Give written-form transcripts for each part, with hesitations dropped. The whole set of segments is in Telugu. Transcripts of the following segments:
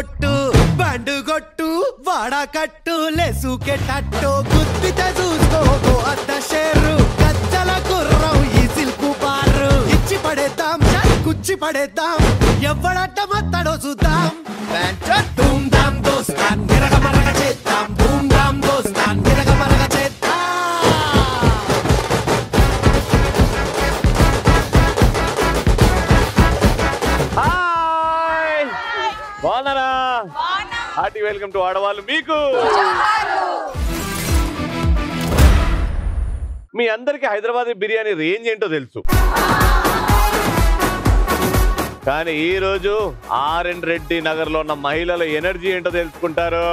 కొట్టు బండు కొట్టు వాడకట్టు లేసుకెట్టట్టు గుద్దితే చూసుకో అద్ద షేరు కచ్చల గుర్రం ఈ సిల్కు బారు ఇచ్చి పడేద్దాం కుచ్చి పడేద్దాం ఎవడట్ట మత్తడో చూద్దాం ధూమ్ ధామ్ దోస్తాన్ మిరగ మరగ చేద్దాం ధూమ్ ధామ్ దోస్తాన్ మిరగ మరగ చేద్దాం. హాయ్ బాగున్నారా? హార్టీ వెల్కమ్ టు ఆడవాళ్ళు మీకు. మీ అందరికి హైదరాబాద్ బిర్యానీ రేంజ్ ఏంటో తెలుసు, కానీ ఈ రోజు ఆర్ఎన్ రెడ్డి నగర్ లో ఉన్న మహిళల ఎనర్జీ ఏంటో తెలుసుకుంటారు.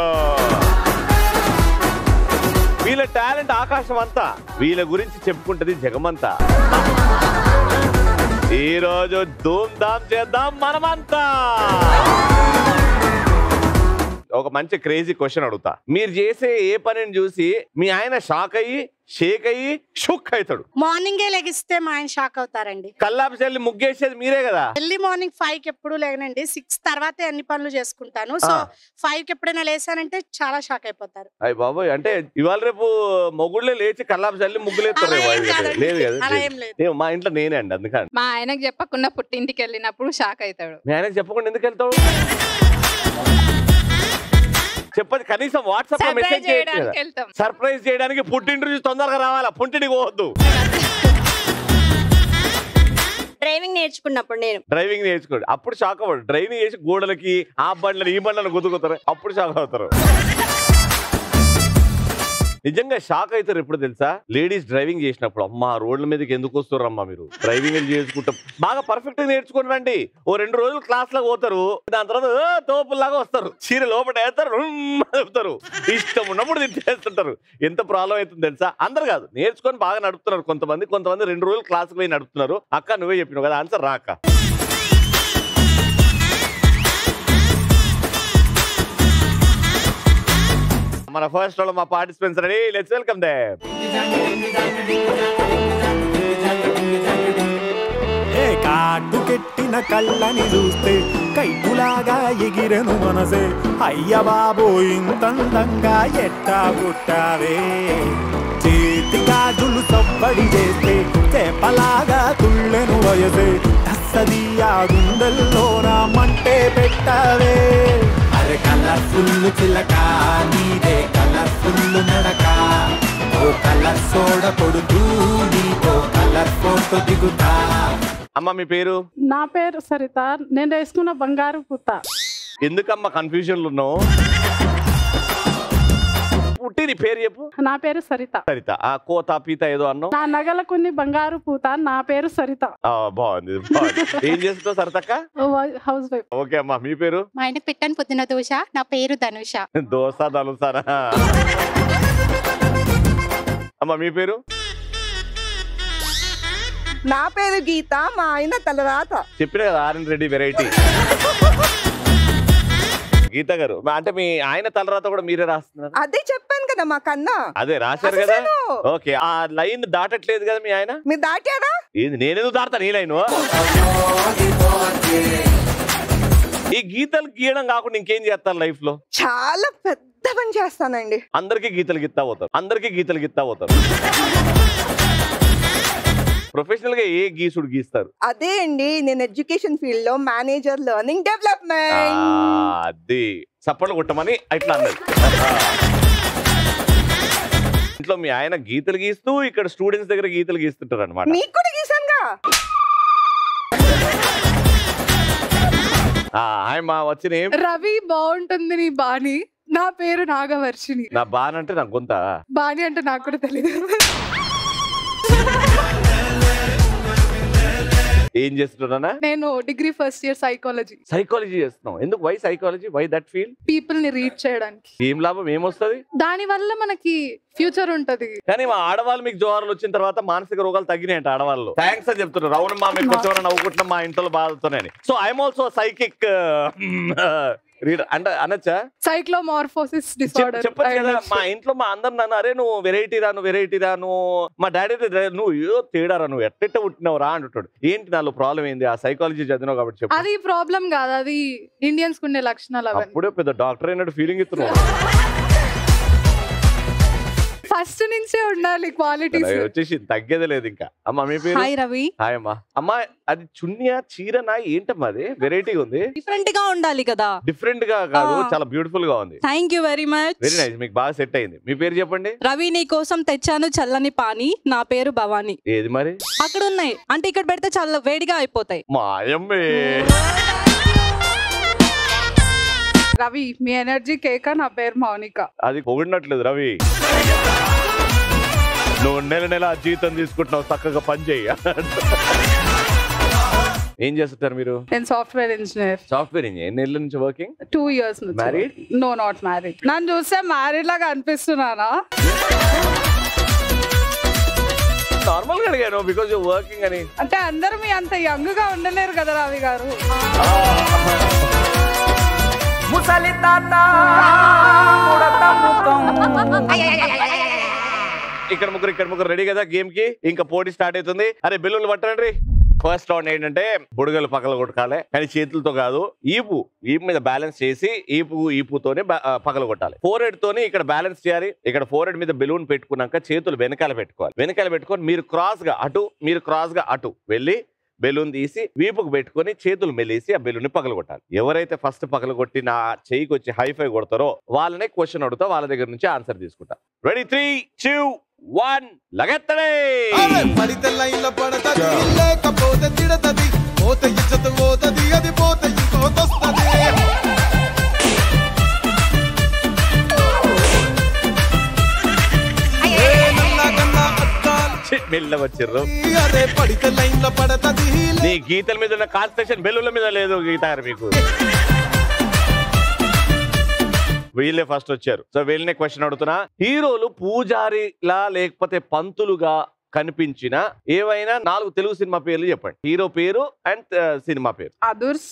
వీళ్ళ టాలెంట్ ఆకాశం అంతా, వీళ్ళ గురించి చెప్పుకుంటది జగమంతా. ఈ రోజు ధూమ్ ధామ్ చేద్దాం మనమంతా. ఒక మంచి క్రేజీ క్వశ్చన్ అడుగుతా. మీరు చేసే ఏ పనిని చూసి మీ ఆయన షాక్ అయ్యి షేక్ అయ్యి షుక్ అవుతాడు? మార్నింగే లెగిస్తే మా ఆయన షాక్ అవుతారండి. కల్లాపి చల్లి ముగ్గేసేది మీరే కదా. ఎర్లీ మార్నింగ్ 5 కి ఎప్పుడు లేగనండి, 6 తర్వాతే అన్ని పనులు చేసుకుంటాను. సో 5 కి ఎప్పుడైనా లేసానంటే చాలా షాక్ అయిపోతారు. అయ్య బాబోయ్, అంటే ఇవాళ రేపు మొగుళ్ళే లేచి కల్లాపి చల్లి ముగ్గులేస్తారు లేదు కదా. మా ఇంట్లో నేనే అండి, అందుకని. మా ఆయనకు చెప్పకుండా పుట్టింటికి వెళ్ళినప్పుడు షాక్ అవుతాడు. మీ ఆయనకు చెప్పకుండా ఎందుకు వెళ్తాడు? చెప్పదు, కనీసం వాట్సాప్ లో మెసేజ్ చేయడానికి. సర్ప్రైజ్ చేయడానికి పుట్టింటి తొందరగా రావాలా, పుట్టింటికి పోవద్దు. డ్రైవింగ్ నేర్చుకోండి, అప్పుడు షాక్ అవ్వడు. డ్రైవింగ్ చేసి గోడలకి ఆ బండ్లను ఈ బండ్లను గుద్దుకుతారు, అప్పుడు షాక్ అవుతారు. నిజంగా షాక్ అవుతారు ఎప్పుడు తెలుసా? లేడీస్ డ్రైవింగ్ చేసినప్పుడు, అమ్మా రోడ్ల మీదకి ఎందుకు వస్తారమ్మా మీరు, డ్రైవింగ్ చేసుకుంటాం బాగా పర్ఫెక్ట్ గా నేర్చుకుని రండి. ఓ 2 రోజులు క్లాస్ లాగా పోతారు, దాని తర్వాత తోపుల్లాగా వస్తారు, చీర లోపల వేస్తారు, చెప్తారు, ఇష్టం ఉన్నప్పుడు తిట్టేస్తుంటారు. ఎంత ప్రాబ్లం అవుతుంది తెలుసా? అందరు కాదు, నేర్చుకొని బాగా నడుపుతున్నారు కొంతమంది 2 రోజులు క్లాస్ పోయి నడుపుతున్నారు. అక్క నువ్వే చెప్పినావు కదా ఆన్సర్, రాక. మన ఫస్ట్ లో మా participants ready, let's welcome them. ఏ కాటు కెట్టిన కళ్ళని చూస్తే కైటులాగా ఎగిరెను మనసే, అయ్య బాబో ఇంతందంగా ఎట్టా పుట్టావే. చేతి గాజులు సవ్వడి చేస్తే చేపలాగా తుళ్ళెను వయసే, తస్సదియా గుండెల్లోన మంటే పెట్టావే. అరే కలర్ఫుల్ చిలక నీదే కలర్ఫుల్ నడక, ఓ కలర్ సోడ కొడుతూ నీతో కలర్ ఫోటో దిగుతా. అమ్మ మీ పేరు? నా పేరు సరిత, నేను వేసుకున్న బంగారు పూత. ఎందుకమ్మా కన్ఫ్యూజన్ లో ఉన్నావు? పుట్టి నీ పేరు చెప్పు. నా పేరు సరిత. సరిత, ఆ కోత పీత ఏదో అన్నావు. నా నగల కొన్ని బంగారు పూత, నా పేరు సరిత. బాగుంది. ఏం చేస్తావు సరితక్క? House wife. ఓకే అమ్మా మీ పేరు? మా ఆయన పెట్టని పొద్దున దోశ, నా పేరు ధనుష. దోశ ధనుసారా? అమ్మా మీ పేరు? నా పేరు గీత, మా ఆయన తలరాత. చెప్పిన కదా ఆర్ఎన్ రెడ్డి వెరైటీ. గీత గారు, అంటే మీ ఆయన తలరాత కూడా మీరే రాస్తున్నారు? అదే చెప్పాను కదా మా కన్నా. అదే రాశారు కదా. ఓకే, ఆ లైన్ దాటట్లేదు కదా మీ ఆయన? మీరు దాటారా? ఏంది నేనేదో దాడతాను ఈ లైన్? ఈ గీతలు గీయడం కాకుండా ఇంకేం చేస్తారు లైఫ్ లో? చాలా పెద్ద పని చేస్తానండి. అందరికీ గీతలు గిత్తా పోతారు. ప్రొఫెషనల్ గా ఏ గీసుడు గీస్తారు? అదే అండి, నేను ఎడ్యుకేషన్ ఫీల్డ్ లో మేనేజర్ లెర్నింగ్ డెవలప్మెంట్. అది సపోర్ట్ కొట్టమని ఇట్లా అన్నది. ఇంట్లో మీ ఆయన గీతలు గీస్తూ ఇక్కడ స్టూడెంట్స్ దగ్గర గీతలు గీస్తుంటారు అనమాట. మీకు కూడా గీసానుగా. మా వచ్చిన రవి బాగుంటుంది నీ బాణి, నా పేరు నాగవర్షిని. నా బాణి అంటే నాకు గొంత, బాణి అంటే నాకు కూడా తెలియదు. ఏం చేస్తున్నా? నేను డిగ్రీ ఫస్ట్ ఇయర్ సైకాలజీ చేస్తున్నావు. ఎందుకు? Why psychology? Why that field? People ని రీడ్ చేయడానికి. ఏం లాభం, ఏమొస్తుంది దాని వల్ల? మనకి ఫ్యూచర్ ఉంటది. కానీ మా ఆడవాళ్ళు మీకు జోహార్లు వచ్చిన తర్వాత మానసిక రోగాలు తగ్గినాయంట ఆడవాళ్ళు. థ్యాంక్స్ అని చెప్తున్నారు. అవును మా మీకు వచ్చేవారు నవ్వుకుంటున్నాం మా ఇంట్లో బాధతోనే. So I'm also psychic reader అంటే అనొచ్చా? Cyclomorphosis disorder. చెప్పచ్చు కదా. మా ఇంట్లో మా అందరు నన్ను అరే నువ్వు వెరైటీ రాను మా డాడీ నువ్వు ఏదో తేడారా నువ్వు ఎట్ట పుట్టినావు రా అంటుంటాడు. ఏంటి నాలో ప్రాబ్లం ఏంది? ఆ సైకాలజీ చదివినావు కాబట్టి చెప్పు. అది ప్రాబ్లం కాదు, అది ఇండియన్స్ ఉండే లక్షణాలు. అప్పుడే పెద్ద డాక్టర్ అయినట్టు ఫీలింగ్ ఇస్తున్నావు. ఫస్ట్ నుంచే ఉండాలి క్వాలిటీస్. వచ్చేసి తగ్గేదే లేదు ఇంకా. అమ్మా మీ పేరు? హాయ్ రవి. హాయ్ అమ్మా. అమ్మా అది చున్నియా చీరనా ఏంటమ్మా? అది వెరైటీగా ఉంది. డిఫరెంట్ గా ఉండాలి కదా. డిఫరెంట్ గా కాదు, చాలా బ్యూటిఫుల్ గా ఉంది. Thank you very much. Very nice. మీకు బాగా సెట్ అయింది. మీ పేరు చెప్పండి. రవి నీ కోసం తెచ్చాను చల్లని పానీ. నా పేరు భవాని. ఏది మరి? అక్కడ ఉన్నాయి అంటే ఇక్కడ పెడితే చాలా వేడిగా అయిపోతాయి. మాయమ్మే. రవి మీ ఎనర్జీ కేక. నా పేరు మౌనిక. అది పొగిడినట్లేదు రవి. నువ్వు నెల జీతం తీసుకుంటున్నావు, చక్కగా పని చేయ. ఏం చేస్తుంటారు మీరు? నేను సాఫ్ట్వేర్ ఇంజనీర్. Software engineer. ఎన్ని ఏళ్ళ నుంచి వర్కింగ్? 2 years నుంచి. మ్యారీడ్? No not married. నన్ను చూస్తే మ్యారీడ్ లాగా అనిపిస్తున్నానా? నార్మల్ గా అడిగాను బికాజ్ యూ వర్కింగ్ అని. అంటే అందరూ మీ అంత యంగ్ గా ఉండలేరు కదా రవి గారు. ముసలి తాత ఇక్కడ ముగ్గురు రెడీ కదా గేమ్ కి. ఇంకా పోటీ స్టార్ట్ అవుతుంది. అరే బెలూన్లు పట్టండి. ఫస్ట్ రౌండ్ ఏంటంటే బుడగలు పక్కల కొట్టాలి, కానీ చేతులతో కాదు. ఈపు మీద బ్యాలెన్స్ చేసి ఈపుతోనే పక్కల కొట్టాలి. ఫోర్హెడ్ తోని ఇక్కడ బ్యాలెన్స్ చేయాలి. ఇక్కడ ఫోర్హెడ్ మీద బెలూన్ పెట్టుకున్నాక చేతులు వెనకాల పెట్టుకోవాలి. వెనకాల పెట్టుకొని మీరు క్రాస్ గా అటు వెళ్ళి బెలూన్ తీసి వీపుకు పెట్టుకొని చేతులు మెలేసి ఆ బెలూన్ పగల కొట్టాలి. ఎవరైతే ఫస్ట్ పగల కొట్టి నా చెయ్యికి వచ్చి హైఫై కొడతారో వాళ్ళనే క్వశ్చన్ అడుగుతా, వాళ్ళ దగ్గర నుంచి ఆన్సర్ తీసుకుంటా. రెడీ 3, 2, 1 లగెత్తడే. పడితే లైన్ల పడతది, లేకపోతే తిడతది, పోతే ఇజ్జత్ పోతది, అది పోతే ఇంకోతొస్తది. మెల్ల వచ్చిర్రు. అదే పడితే లైన్ల పడతది. నీ గీతల మీద ఉన్న కాన్సన్ట్రేషన్ బెలూన్ల మీద లేదు గీతారు మీకు. వీళ్ళే ఫస్ట్ వచ్చారు. సో వీళ్ళనే క్వశ్చన్ అడుగుతున్నా. హీరోలు పూజారిలా లేకపోతే పంతులుగా కనిపించిన ఏవైనా 4 తెలుగు సినిమా పేర్లు చెప్పండి. హీరో పేరు అండ్ సినిమా పేరు. Adhurs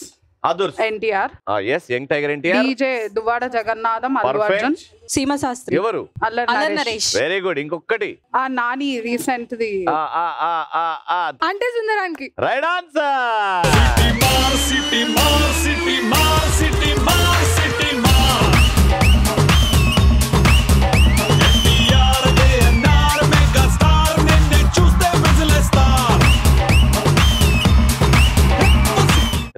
NTR. yes young tiger NTR. DJ Duvvada Jagannadham, Allu Arjun, Seema Sastry. ఎవరు? అల్లరి నరేష్. Very good. ఇంకొకటి ఆ నాని రీసెంట్ ది అంటే సుందరానికి. Right answer.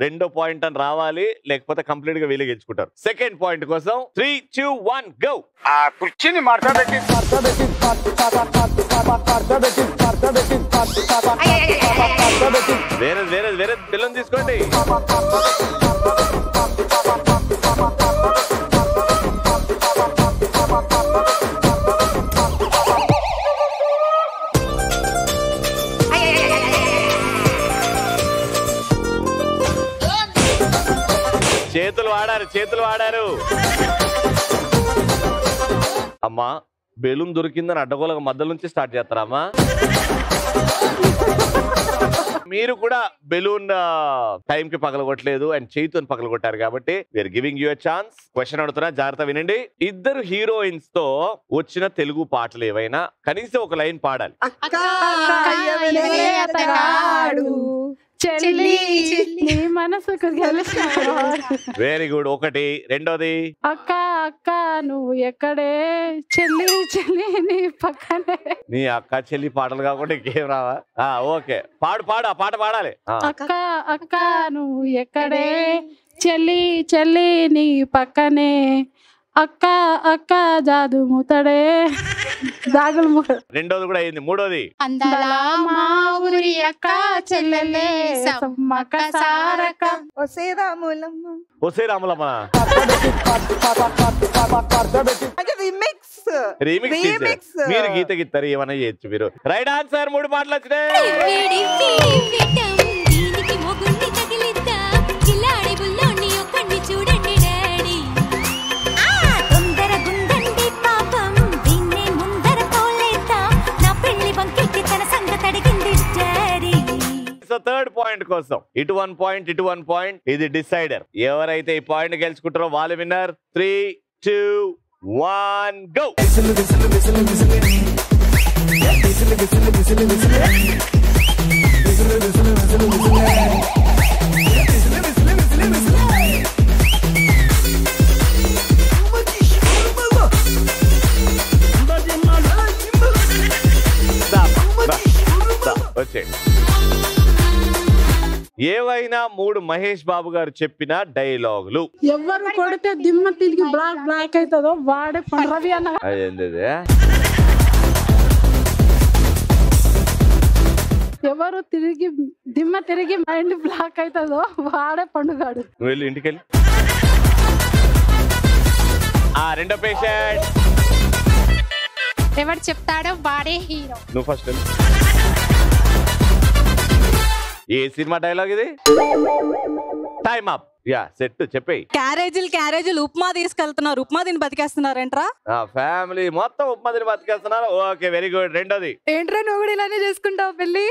రెండో పాయింట్ అని రావాలి, లేకపోతే కంప్లీట్ గా వీళ్ళు గెలుచుకుంటారు. సెకండ్ పాయింట్ కోసం 3, 2, 1 గో. ఆ కుర్చీని మార్చబెట్టి వేరే పిల్లలు తీసుకోండి. చేతులు వాడారు. అమ్మా బెలూన్ దొరికిందని అడ్డగోలకు మధ్యలో నుంచి స్టార్ట్ చేస్తారా అమ్మా? మీరు కూడా బెలూన్ టైం కి పగలగొట్టలేదు అండ్ చేతితో పగలగొట్టారు కాబట్టి we are giving you a chance. Question అడుగుతున్నా, జాగ్రత్త వినండి. ఇద్దరు హీరోయిన్స్ తో వచ్చిన తెలుగు పాటలు ఏవైనా కనీసం ఒక లైన్ పాడాలి. Very good. ఒకటి. రెండోది అక్క అక్క నువ్వు ఎక్కడే, చెల్లి నీ పక్కనే. నీ అక్క చెల్లి పాటలు కాకుండా ఇంకేం రావా? ఓకే పాడు ఆ పాట పాడాలి. అక్క అక్క నువ్వు ఎక్కడే, చెల్లి నీ పక్కనే, అక్క అక్క జాదు ముతడే దాగులు ముత. రెండోది కూడా అయింది. మూడోది అందలా మా ఊరి అక్క చెల్లెలే సమ్మక్క సారక్క ఒసే రాములమ్మ. ఒసే రాములమ్మ రీమిక్స్. మీరు గీత గీతారు ఏమన్నా చేయొచ్చు మీరు. Right answer. 3 పాటలు వచ్చినాయి. థర్డ్ పాయింట్ పాయింట్ కోసం. ఇటు 1 పాయింట్, ఇటు 1 పాయింట్. ఇది డిసైడర్. ఎవరైతే ఈ పాయింట్ గెలుచుకుంటారో వాళ్ళు విన్నర్. 3, 2, 1 గో. వచ్చేయండి. ఏవైనా 3 మహేష్ బాబు గారు చెప్పిన డైలాగులు. ఎవరు కొడితే దిమ్మ తిరిగి బ్లాక్ బ్లాక్ అవుతుందో వాడే రవి అన్న. అదేంది? ఎవరు తిరిగి దిమ్మ తిరిగి మైండ్ బ్లాక్ అవుతుందో వాడే పండుగాడు. నువ్వు వెళ్ళి ఇంటికి వెళ్ళి. రెండో పేషెంట్. ఎవరు చెప్తాడో వాడే హీరో. నువ్వు ఫస్ట్ వెళ్ళి. ఏ సినిమా డైలాగ్ ఇది? Time up. యా సెట్ చెప్పేయి. క్యారేజీలు ఉప్మా తీసుకెళ్తున్నారు, ఉప్మా తిని బతికేస్తున్నారంట్రా. ఫ్యామిలీ మొత్తం ఉప్మా తిని బతికేస్తున్నారు. Okay, very good. రెండోది. ఏంట్రా నువ్వు కూడా ఇలానే చేసుకుంటావు పెళ్లి?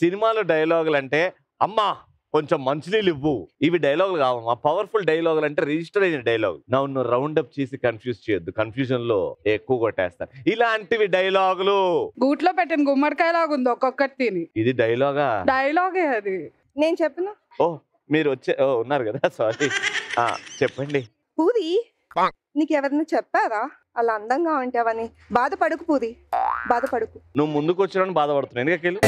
సినిమాలో డైలాగులు అంటే అమ్మా కొంచెం మంచినీళ్ళు ఇవ్వు. ఇవి డైలాగులు కావమ్మా. పవర్ఫుల్ డైలాగులు అంటే రిజిస్టర్ అయిన డైలాగ్. నన్ను రౌండ్ అప్ చేసి కన్ఫ్యూజ్ చేయొద్దు, కన్ఫ్యూజన్ లో ఎక్కువ కొట్టేస్తాను. ఇలాంటివి డైలాగులు. గూట్లో పెట్టిన గుమ్మడికాయ లాగా ఉంది ఒక్కొక్కటి తిని. ఇది డైలాగా? డైలాగే అది. నేను చెప్పను. ఓ మీరు ఉన్నారు కదా, సారీ. చెప్పండి. పూరి నీకు ఎవరైనా చెప్పారా అలా అందంగా ఉంటావని? బాధపడుకు పూరి, బాధపడుకు. నువ్వు ముందుకు వచ్చిన బాధపడుతున్నావు. ఎందుకెళ్ళి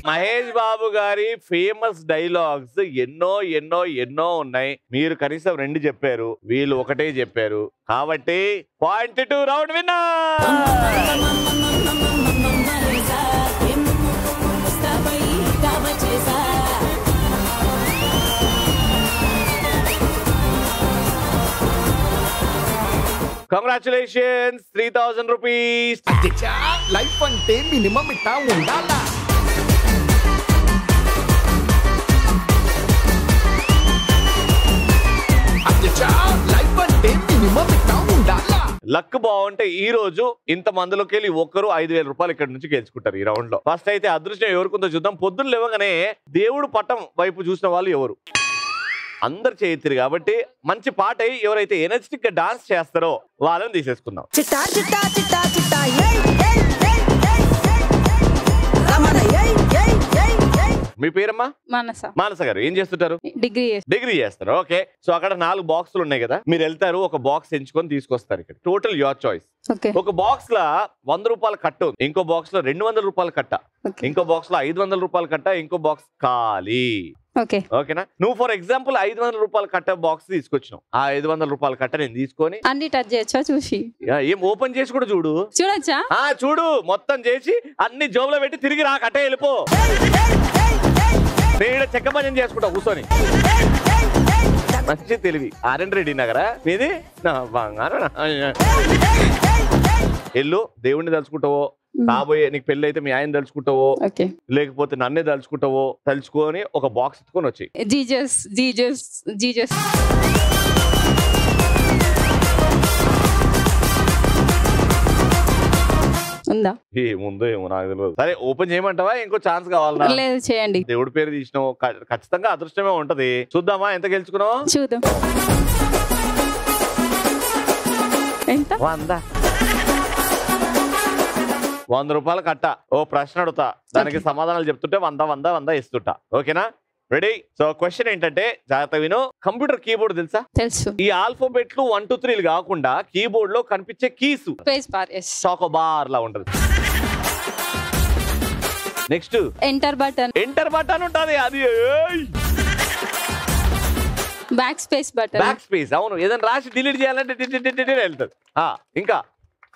మహేష్ బాబు గారి ఫేమస్ డైలాగ్స్ ఎన్నో ఎన్నో ఎన్నో ఉన్నాయి. మీరు కనీసం 2 చెప్పారు, వీళ్ళు 1 చెప్పారు. కాబట్టి point 2 round winner. Congratulations, 3000 rupees. Life అంటే మినిమం ఇట్టా ఉండాలా? లైఫ్ అంటే మినిమం ఇట్టా ఉండాలా? లక్ బాగుంటే ఈ రోజు ఇంత మందిలోకి వెళ్ళి ఒక్కరు 5000 రూపాయలు ఇక్కడ నుంచి గెలుచుకుంటారు ఈ రౌండ్ లో. ఫస్ట్ అయితే అదృష్టం ఎవరికుందో చూద్దాం. పొద్దున్న లేవగానే దేవుడు పట్టం వైపు చూసిన వాళ్ళు ఎవరు? అందరు చేయొచ్చు. కాబట్టి మంచి పాట ఎవరైతే ఎనర్జెటిక్ గా డాన్స్ చేస్తారో వాళ్ళని తీసేసుకుందాం. చిట్టా చిట్టా చిట్టా చిట్టా మీ పేరమ్మా? మానస. మానస గారు ఏం చేస్తుంటారు? డిగ్రీ చేస్తారు. ఓకే, సో అక్కడ 4 బాక్సులు ఉన్నాయి కదా, మీరు వెళ్తారు, ఒక బాక్స్ ఎంచుకొని తీసుకొస్తారు. ఇక్కడ టోటల్ యువర్ చాయిస్. ఒక బాక్స్ లో 100 రూపాయల కట్ట ఉంది, ఇంకో బాక్స్ లో 200 రూపాయల కట్ట, ఇంకో బాక్స్ లో 500 రూపాయల కట్ట, ఇంకో బాక్స్ ఖాళీ. ఓకేనా? నువ్వు ఫర్ ఎగ్జాంపుల్ 500 రూపాయల కట్ట బాక్స్ తీసుకొచ్చినావు. ఆ 500 రూపాయల కట్ట నేను తీసుకొని అన్ని టచ్ చేయొచ్చా? చూసి ఏం ఓపెన్ చేసి కూడా చూడొచ్చా? చూడు, మొత్తం చేసి అన్ని జోబులో పెట్టి తిరిగి రా, కట్టే వెళ్ళిపో. నేను చెక్క భజన చేసుకుంటా కూర్చొని. మంచి తెలివి. రెడ్డి నగరా మీది? ఎల్లు, దేవుడిని తలుచుకుంటావో, కాబోయే నీకు పెళ్లి అయితే మీ ఆయన తలుచుకుంటావో, లేకపోతే నన్నే తలుచుకుంటావో, తలుచుకొని ఒక బాక్స్ ఎత్తుకొని వచ్చి జీజస్ జీజస్ జీజస్ ఉందా? ఏముందో ఏమో నాకు తెలియదు. సరే ఓపెన్ చేయమంటావా? ఇంకో ఛాన్స్ కావాలన్నా? లేదు, చేయండి. దేవుడి పేరు తీసినావు, ఖచ్చితంగా అదృష్టమే ఉంటది. చూద్దామా ఎంత గెలుచుకున్నావు? చూద్దాం. ఎంత? 100 రూపాయలు కట్ట. ఓ ప్రశ్న అడుగుతా, దానికి సమాధానాలు చెప్తుంటే 100 ఇస్తుంటా. ఓకేనా? రెడీ? సో క్వశ్చన్ ఏంటంటే, జాగ్రత్త విను. కంప్యూటర్ కీబోర్డ్ తెలుసా? తెలుసు. ఈ ఆల్ఫాబెట్లు 1 2 3 కాకుండా కీబోర్డ్ లో కనిపించే keys space bar, choco bar లా ఉంటది. Next enter button. Enter button ఉంటది. అది backspace button. Backspace. అవును, ఏదైనా రాసి డిలీట్ చేయాలంటే వెళ్తుంది. ఇంకా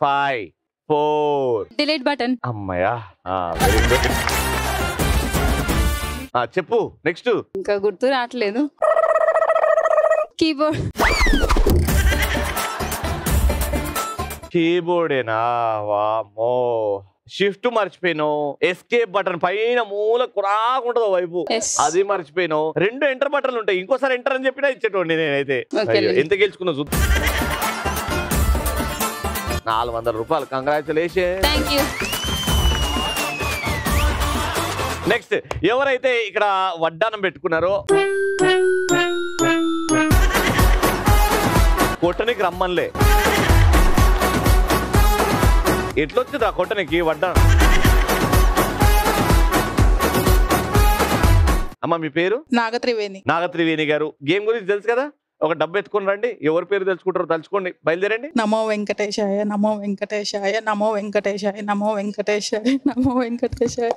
5 4 డిలీట్ బటన్. అమ్మయ్యా, వెరీ గుడ్. చెప్పు నెక్స్ట్. ఇంకా గుర్తు రావట్లేదు. కీబోర్డ్. కీబోర్డేనా? వామ్మో, షిఫ్ట్ మర్చిపోయాను. ఎస్కేప్ బటన్ పైన మూల కురాకుంటదో వైపు, అది మర్చిపోయాను. 2 ఎంటర్ బటన్లు ఉంటాయి. ఇంకోసారి ఎంటర్ అని చెప్పినా ఇచ్చేటోండి నేనైతే. ఎంత గెలుచుకున్నా చూద్దాం. 400 రూపాయలు. కంగ్రాచులేషన్. Thank you. నెక్స్ట్ ఎవరైతే ఇక్కడ వడ్డానం పెట్టుకున్నారో కొట్టనికి రమ్మన్లే. ఎట్లొచ్చింది ఆ కొట్టనికి వడ్డానం? అమ్మ మీ పేరు? నాగత్రివేణి. నాగత్రివేణి గారు, గేమ్ గురించి తెలుసు కదా, ఒక డబ్బు ఎత్తుకొని రండి. ఎవరి పేరు తెలుసుకుంటారో తలుచుకోండి, బయలుదేరండి. నమో వెంకటేశాయ, నమో వెంకటేశాయ, నమో వెంకటేశాయ, నమో వెంకటేశాయ, నమో వెంకటేశాయ.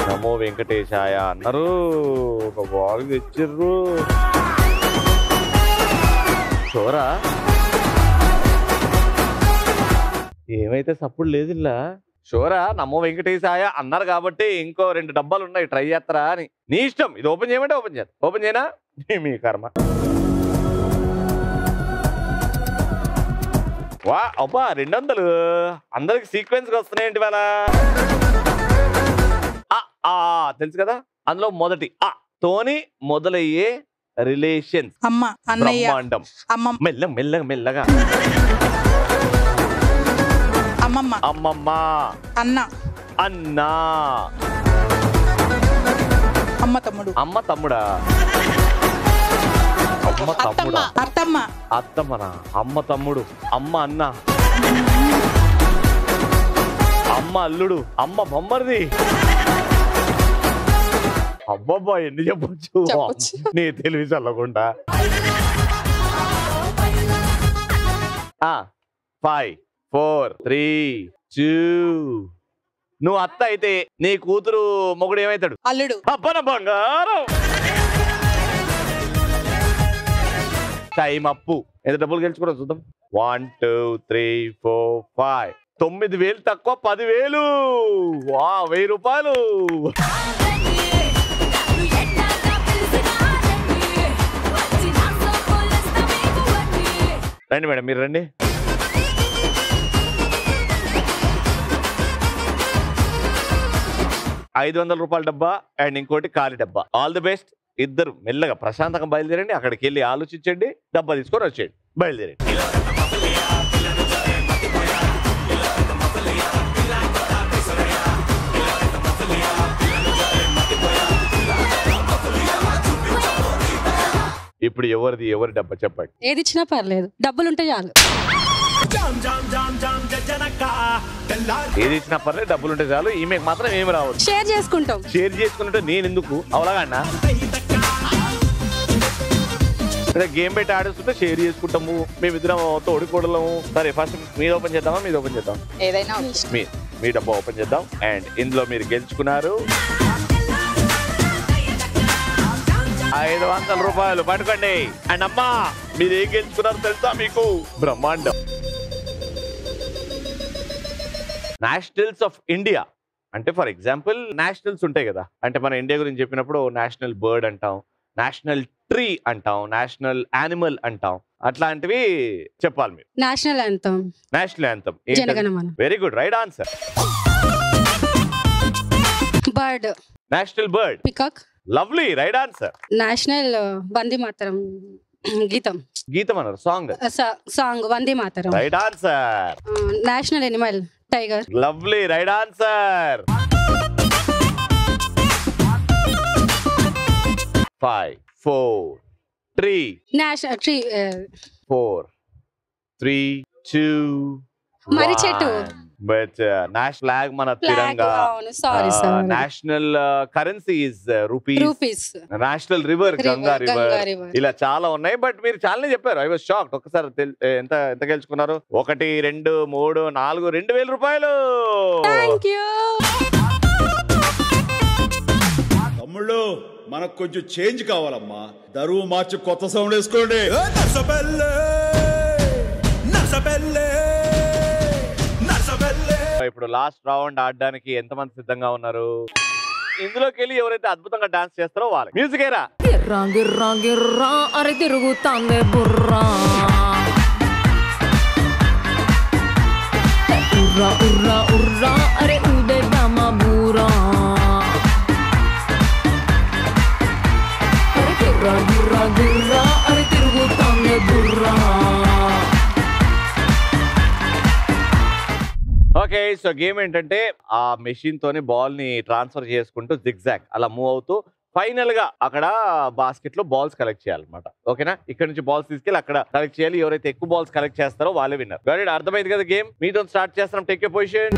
నమో వెంకటేశాయ అన్నారు, ఒక బాగు తెచ్చిర్రు. చూరా ఏమైతే సప్పుడు లేదు ఇలా. షోరా నమో వెంకటేశాయ అన్నారు కాబట్టి ఇంకో 2 డబ్బాలు ఉన్నాయి, ట్రై చేస్తారా అని. నీ ఇష్టం, ఇది ఓపెన్ చేయమంటే ఓపెన్ చేస్తా. ఓపెన్ చేయనా? మీ కర్మ. వా అబ్బా 200 అందరికి సీక్వెన్స్ వస్తున్నాయండి వాళ్ళ. తెలుసు కదా, అందులో మొదటి ఆ తోని మొదలయ్యే రిలేషన్స్. అమ్మ, అన్నయ్య, బ్రహ్మాండం. అమ్మ, మెల్లగా మెల్లగా మెల్లగా. అమ్మమ్మ, అమ్మమ్మ, అన్న, అన్నా, అమ్మ తమ్ముడు, అమ్మ తమ్ముడా, అమ్మ తమ్ముడా, అత్తమ్మ, అత్తమ్మనా, అమ్మ తమ్ముడు, అమ్మ అన్న, అమ్మ అల్లుడు, అమ్మ బొమ్మరిది. అబ్బబ్బా ఎన్ని చెప్పొచ్చు నీ తెలివి చల్లకుండా. 5 4 3 2. నువ్వు అత్త అయితే నీ కూతురు మొగుడు ఏమైతాడు? అల్లుడు. అబ్బన బంగారం. టైం అప్పు. ఎంత డబ్బులు గెలుచుకోవడం చూద్దాం. 1 2 3 4 5. 9,000 తక్కువ 10,000. వా 1000 రూపాయలు. రండి మేడం, మీరు రండి. $500 డబ్బా అండ్ ఇంకోటి ఖాళీ డబ్బా. All the best. ఇద్దరు మెల్లగా ప్రశాంతంగా బయలుదేరండి. అక్కడికి వెళ్ళి ఆలోచించండి, డబ్బా తీసుకొని వచ్చేయండి, బయలుదేరండి. ఇప్పుడు ఎవరి డబ్బా చెప్పండి. ఏది ఇచ్చినా పర్లేదు, డబ్బులుంటే చాలు. ఏది ఇచ్చినా పర్లేదు, డబ్బులు ఉంటే చాలు. ఈమెకు మాత్రం ఏమి రావద్దు. షేర్ చేసుకుంటాం. షేర్ చేసుకుంటే నేను ఎందుకు అవలాగన్నా? గేమ్ పెట్టి ఆడుస్తుంటే షేర్ చేసుకుంటాము మేమిద్దరం తోడికోడలము. సరే ఫస్ట్ మీరు ఓపెన్ చేద్దామా? మీరు ఓపెన్ చేద్దాం. ఏదైనా మీ డబ్బా ఓపెన్ చేద్దాం. అండ్ ఇందులో మీరు గెలుచుకున్నారు $500 పట్టుకోండి. అండ్ అమ్మా మీరు ఏం గెలుచుకున్నారు తెలుసా మీకు? బ్రహ్మాండం. నేషనల్స్ ఆఫ్ ఇండియా అంటే ఫర్ ఎగ్జాంపుల్ నేషనల్స్ ఉంటాయి కదా, అంటే మన ఇండియా గురించి చెప్పినప్పుడు నేషనల్ బర్డ్ అంటాం, నేషనల్ ట్రీ అంటాం, నేషనల్ యానిమల్ అంటాం. అట్లాంటివి చెప్పాలి మీరు. National anthem. National anthem. Jana Gana Mana. Very good, right answer. Bird. National bird peacock. Lovely, right answer. National Vande Mataram. గీతం. గీతం అన్నారు, song. Song Vande Mataram. Right answer. National animal tiger. Lovely, right answer. 5 4 3. National tree. 4 3 2 మరి చెట్టు. బట్ నేషనల్ ఫ్లాగ్ మన Tiranga. National currency is rupees. National river Ganga river. ఇలా చాలా ఉన్నాయి, బట్ మీరు చాలానే చెప్పారు. I was shocked. ఒక్కసారి ఎంత గెలుచుకున్నారు? 1 2 3 4 2,000 రూపాయలు. తమ్ముళ్ళు మనకు కొంచెం చేంజ్ కావాలమ్మా. దరువు మార్చి కొత్త సౌండ్ వేసుకోండి. ఇప్పుడు లాస్ట్ రౌండ్ ఆడడానికి ఎంతమంది సిద్ధంగా ఉన్నారు? ఇందులోకి వెళ్ళి ఎవరైతే అద్భుతంగా డాన్స్ చేస్తారో వాళ్ళకి మ్యూజిక్ ఏరా. గిర్రా గిర్రా గిర్రా అరే తిరుగుతాందే బుర్రా, ఉర్రా ఉర్రా ఉర్రా అరే ఉదేద్దామ బూరా, అరే గిర్రా గిర్రా గిర్రా అరే తిరుగుతాందే బుర్రా. ఓకే, సో గేమ్ ఏంటంటే ఆ మెషిన్ తోని బాల్ ని ట్రాన్స్ఫర్ చేసుకుంటూ జిగ్జాగ్ అలా మూవ్ అవుతూ ఫైనల్ గా అక్కడ బాస్కెట్ లో బాల్స్ కలెక్ట్ చేయాలన్నమాట. ఓకేనా? ఇక్కడ నుంచి బాల్స్ తీసుకెళ్ళి అక్కడ కలెక్ట్ చేయాలి. ఎవరైతే ఎక్కువ బాల్స్ కలెక్ట్ చేస్తారో వాళ్ళే విన్నర్. గైడ్ అర్థమైంది కదా గేమ్? మీతో స్టార్ట్ చేస్తాం. Take a position.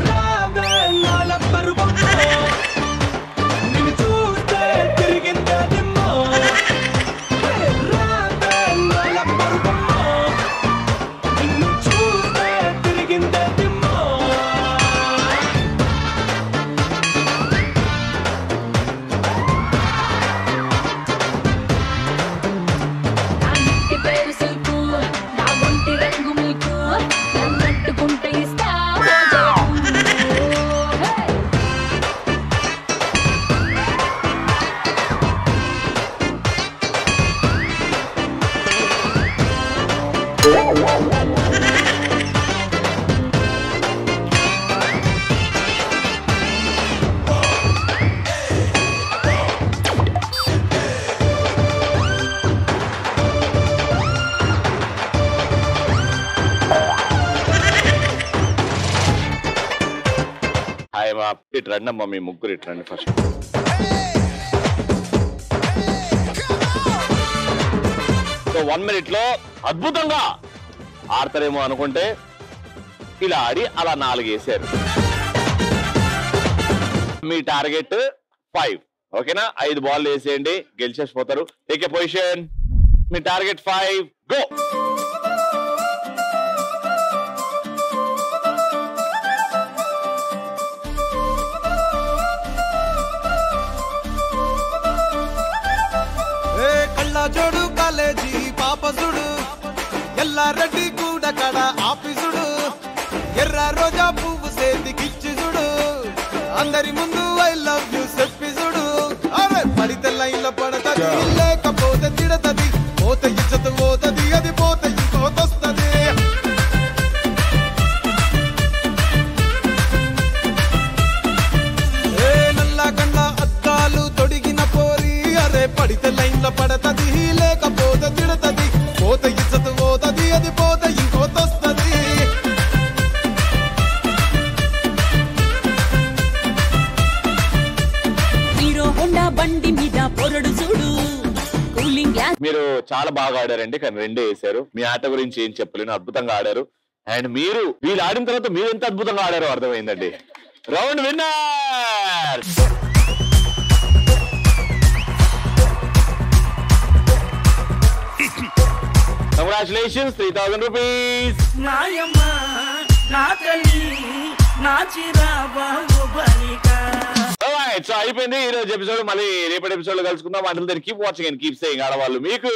ఇటు రండి అమ్మా, మీ ముగ్గురు ఇటు రండి ఫస్ట్. సో 1 minute లో అద్భుతంగా ఆడతారేమో అనుకుంటే ఇలా ఆడి అలా 4 వేసారు. మీ టార్గెట్ 5. ఓకేనా? 5 బాల్ వేసేయండి, గెలిచేసిపోతారు. Take a position. మీ టార్గెట్ 5. గో. జోడు కాలేజీ పాపసుడు ఎల్లారెడ్డి కూడా కడ ఆఫీసుడు ఎర్ర రోజా పువ్వు సేతికిచ్చి చూడు అందరి ముందు ఐ లవ్ యూ చెప్పిసుడు. అరే పడితే లైన్ల పడతది, లేకపోతే తిడతది, పోతే ఇచ్చత పోతది, అది పోతే ఇంకోతొస్తది. నల్ల కన్న అద్దాలు తొడిగిన పోరి అరే పడితే లైన్ల పడతది, లేకపోతే తిడతది, పోతే ఇచ్చత పోతది, అది పోతే ఇంకోతొస్తది. హీరో హోండా బండి మీద పొరడు చూడు. మీరు చాలా బాగా ఆడారండి, కానీ 2 వేశారు. మీ ఆట గురించి ఏం చెప్పలేను, అద్భుతంగా ఆడారు. అండ్ మీరు వీళ్ళు ఆడిన తర్వాత మీరు ఎంత అద్భుతంగా ఆడారో అర్థమైందండి. Round winner. Congratulations, 3000 rupees. So అయిపోయింది ఈ రోజు ఎపిసోడ్. మళ్ళీ రేపటి ఎపిసోడ్ లో కలుసుకుందాం. అంటే keep watching and keep saying. ఆడవాళ్ళు మీకు